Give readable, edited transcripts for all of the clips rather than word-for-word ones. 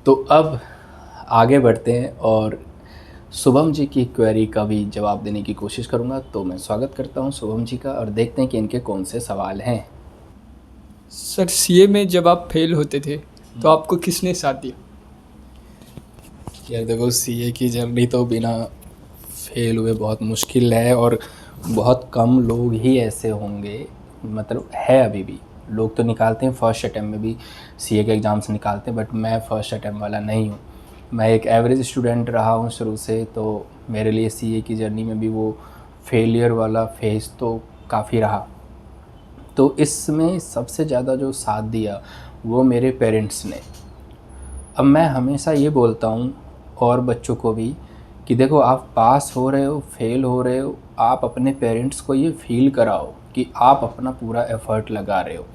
तो अब आगे बढ़ते हैं और शुभम जी की क्वेरी का भी जवाब देने की कोशिश करूंगा। तो मैं स्वागत करता हूं शुभम जी का और देखते हैं कि इनके कौन से सवाल हैं। सर सीए में जब आप फेल होते थे तो आपको किसने साथ दिया? यार देखो, सीए की जर्नी तो बिना फेल हुए बहुत मुश्किल है और बहुत कम लोग ही ऐसे होंगे, मतलब है अभी भी। लोग तो निकालते हैं फर्स्ट अटैम्प्ट में भी सीए के एग्ज़ाम्स निकालते हैं, बट मैं फर्स्ट अटैम्प्ट वाला नहीं हूँ। मैं एक एवरेज स्टूडेंट रहा हूँ शुरू से, तो मेरे लिए सीए की जर्नी में भी वो फेलियर वाला फेज़ तो काफ़ी रहा। तो इसमें सबसे ज़्यादा जो साथ दिया वो मेरे पेरेंट्स ने। अब मैं हमेशा ये बोलता हूँ और बच्चों को भी कि देखो, आप पास हो रहे हो, फेल हो रहे हो, आप अपने पेरेंट्स को ये फ़ील कराओ कि आप अपना पूरा एफ़र्ट लगा रहे हो।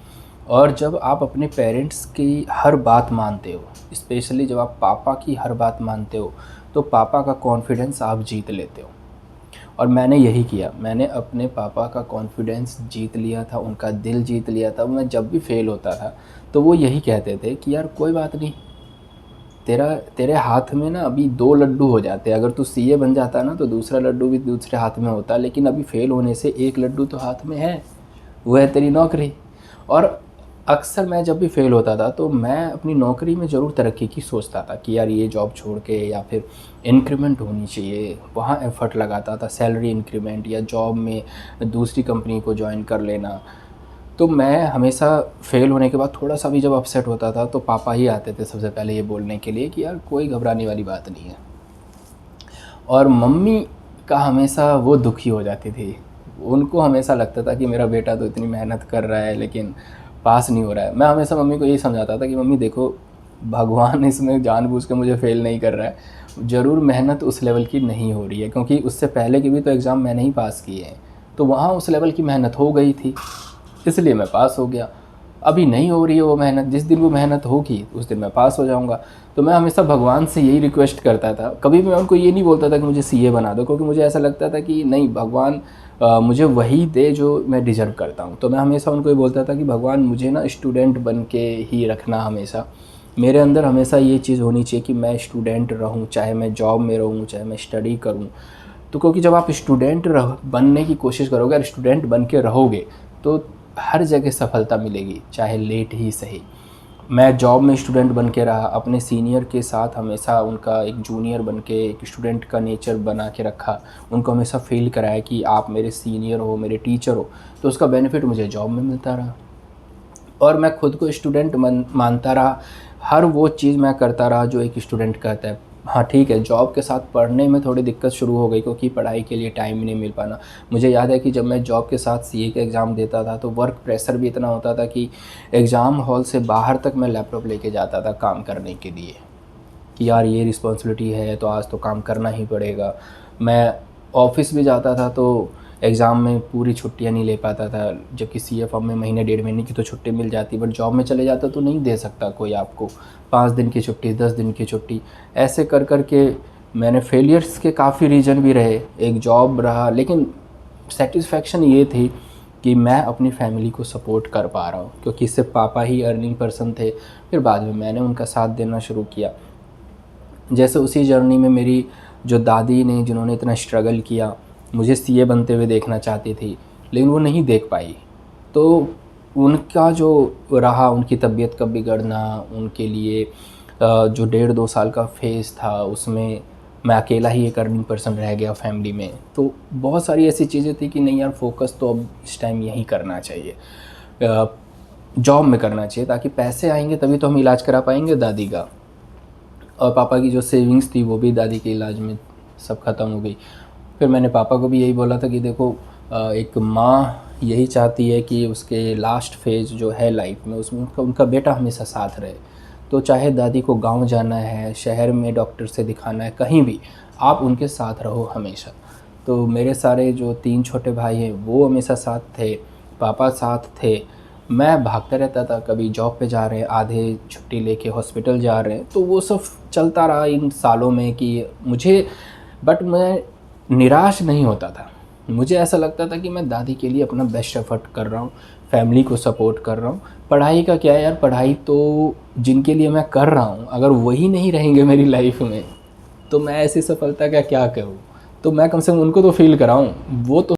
और जब आप अपने पेरेंट्स की हर बात मानते हो, स्पेशली जब आप पापा की हर बात मानते हो, तो पापा का कॉन्फिडेंस आप जीत लेते हो। और मैंने यही किया, मैंने अपने पापा का कॉन्फिडेंस जीत लिया था, उनका दिल जीत लिया था। मैं जब भी फेल होता था तो वो यही कहते थे कि यार कोई बात नहीं, तेरे हाथ में ना अभी 2 लड्डू हो जाते हैं। अगर तू सीए बन जाता ना तो दूसरा लड्डू भी दूसरे हाथ में होता, लेकिन अभी फेल होने से एक लड्डू तो हाथ में है, वो है तेरी नौकरी। और अक्सर मैं जब भी फेल होता था तो मैं अपनी नौकरी में ज़रूर तरक्की की सोचता था कि यार ये जॉब छोड़ के या फिर इंक्रीमेंट होनी चाहिए, वहाँ एफ़र्ट लगाता था, सैलरी इंक्रीमेंट या जॉब में दूसरी कंपनी को ज्वाइन कर लेना। तो मैं हमेशा फेल होने के बाद थोड़ा सा भी जब अपसेट होता था तो पापा ही आते थे सबसे पहले ये बोलने के लिए कि यार कोई घबराने वाली बात नहीं है। और मम्मी का हमेशा वो दुखी हो जाती थी। उनको हमेशा लगता था कि मेरा बेटा तो इतनी मेहनत कर रहा है लेकिन पास नहीं हो रहा है। मैं हमेशा मम्मी को यही समझाता था कि मम्मी देखो, भगवान इसमें जानबूझ के मुझे फ़ेल नहीं कर रहा है, ज़रूर मेहनत उस लेवल की नहीं हो रही है, क्योंकि उससे पहले के भी तो एग्ज़ाम मैंने ही पास किए हैं। तो वहाँ उस लेवल की मेहनत हो गई थी, इसलिए मैं पास हो गया। अभी नहीं हो रही है वो मेहनत, जिस दिन वो मेहनत होगी उस दिन मैं पास हो जाऊंगा। तो मैं हमेशा भगवान से यही रिक्वेस्ट करता था। कभी भी मैं उनको ये नहीं बोलता था कि मुझे सीए बना दो, क्योंकि मुझे ऐसा लगता था कि नहीं, भगवान मुझे वही दे जो मैं डिज़र्व करता हूँ। तो मैं हमेशा उनको ये बोलता था कि भगवान मुझे ना स्टूडेंट बन के ही रखना हमेशा। मेरे अंदर हमेशा ये चीज़ होनी चाहिए कि मैं स्टूडेंट रहूँ, चाहे मैं जॉब में रहूँ, चाहे मैं स्टडी करूँ। तो क्योंकि जब आप स्टूडेंट बनने की कोशिश करोगे और स्टूडेंट बन के रहोगे तो हर जगह सफलता मिलेगी, चाहे लेट ही सही। मैं जॉब में स्टूडेंट बन के रहा, अपने सीनियर के साथ हमेशा उनका एक जूनियर बन के एक स्टूडेंट का नेचर बना के रखा। उनको हमेशा फील कराया कि आप मेरे सीनियर हो, मेरे टीचर हो, तो उसका बेनिफिट मुझे जॉब में मिलता रहा। और मैं खुद को स्टूडेंट मानता रहा। हर वो चीज़ मैं करता रहा जो एक स्टूडेंट करता है। हाँ ठीक है, जॉब के साथ पढ़ने में थोड़ी दिक्कत शुरू हो गई, क्योंकि पढ़ाई के लिए टाइम ही नहीं मिल पाना। मुझे याद है कि जब मैं जॉब के साथ सीए का एग्ज़ाम देता था तो वर्क प्रेशर भी इतना होता था कि एग्ज़ाम हॉल से बाहर तक मैं लैपटॉप लेके जाता था काम करने के लिए, कि यार ये रिस्पॉन्सिबिलिटी है तो आज तो काम करना ही पड़ेगा। मैं ऑफिस भी जाता था तो एग्ज़ाम में पूरी छुट्टियां नहीं ले पाता था, जबकि सीए फॉर्म में महीने 1.5 महीने की तो छुट्टी मिल जाती, बट जॉब में चले जाता तो नहीं दे सकता कोई आपको 5 दिन की छुट्टी, 10 दिन की छुट्टी। ऐसे कर कर के मैंने फेलियर्स के काफ़ी रीज़न भी रहे, एक जॉब रहा, लेकिन सेटिस्फेक्शन ये थी कि मैं अपनी फैमिली को सपोर्ट कर पा रहा हूँ, क्योंकि इससे पापा ही अर्निंग पर्सन थे। फिर बाद में मैंने उनका साथ देना शुरू किया। जैसे उसी जर्नी में मेरी जो दादी ने, जिन्होंने इतना स्ट्रगल किया, मुझे सीए बनते हुए देखना चाहती थी लेकिन वो नहीं देख पाई। तो उनका जो रहा, उनकी तबीयत का बिगड़ना, उनके लिए जो 1.5-2 साल का फेज़ था उसमें मैं अकेला ही एक अर्निंग पर्सन रह गया फैमिली में। तो बहुत सारी ऐसी चीज़ें थी कि नहीं यार, फोकस तो अब इस टाइम यही करना चाहिए, जॉब में करना चाहिए, ताकि पैसे आएंगे तभी तो हम इलाज करा पाएंगे दादी का। और पापा की जो सेविंग्स थी वो भी दादी के इलाज में सब ख़त्म हो गई। फिर मैंने पापा को भी यही बोला था कि देखो, एक माँ यही चाहती है कि उसके लास्ट फेज़ जो है लाइफ में उसमें उनका उनका बेटा हमेशा साथ रहे। तो चाहे दादी को गांव जाना है, शहर में डॉक्टर से दिखाना है, कहीं भी आप उनके साथ रहो हमेशा। तो मेरे सारे जो 3 छोटे भाई हैं वो हमेशा साथ थे, पापा साथ थे। मैं भागता रहता था, कभी जॉब पे जा रहे हैं, आधे छुट्टी लेके हॉस्पिटल जा रहे हैं, तो वो सब चलता रहा इन सालों में कि मुझे, बट मैं निराश नहीं होता था। मुझे ऐसा लगता था कि मैं दादी के लिए अपना बेस्ट एफर्ट कर रहा हूँ, फैमिली को सपोर्ट कर रहा हूँ, पढ़ाई का क्या है यार, पढ़ाई तो जिनके लिए मैं कर रहा हूँ अगर वही नहीं रहेंगे मेरी लाइफ में तो मैं ऐसी सफलता का क्या करूँ। तो मैं कम से कम उनको तो फील कराऊँ, वो तो